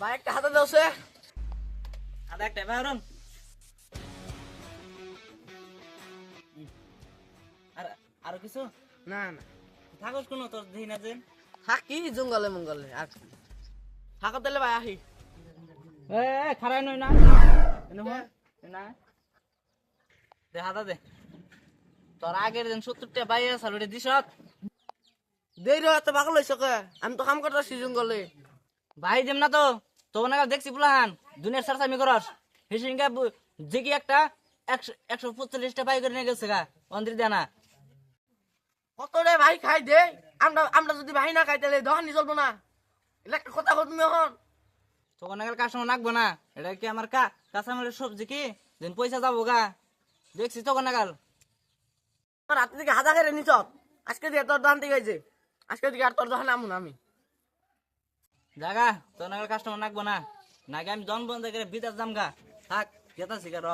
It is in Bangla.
ভাই একটা হাতে দাওছে। আদা একটা ভাইরন আর আরো কিছু না না থাকস কোন তোর দেই না যে থাকি জঙ্গলে মঙ্গলে আর কি। থাকো তাহলে ভাই আহি। এ খারাই নই না এনে হয় না দে হাতা দে তোর আগের দিন 70টা পাই আছে ওটা দিছত দেই রে এত পাগল হইছ কে? আমি তো কাম করতেছি জঙ্গলে। ভাই দেম না তো তো না দেখছি পুলাহান দুনিয়ার সারসামি করস হিসিংকা যে কি একটা 145টা পাই করে নিয়ে গেছে গা অন্দ্রি দেনা কত রে ভাই খাই দে। আমরা আমরা যদি ভাই না খাই তাহলে দোকানি চলবো না। এটা একটা কথা কর তুমি এখন। তখন নাগাল কাস্টমার নাকবো না এটা কি আমার কাঁচামালের সবজি কি দিন পয়সা যাবো গা দেখছি তখন নাগাল আমার রাতে থেকে হাজা করে নিছ। আজকে দিয়ে তোর দোকান থেকে গেছে। আজকে থেকে আর তোর দোকানে আমু না আমি। জাগা তোর নাগাল কাস্টমার নাকবো না নাকি আমি জন বন্ধ করে বিদাস দাম গা থাক গেতাছি গা র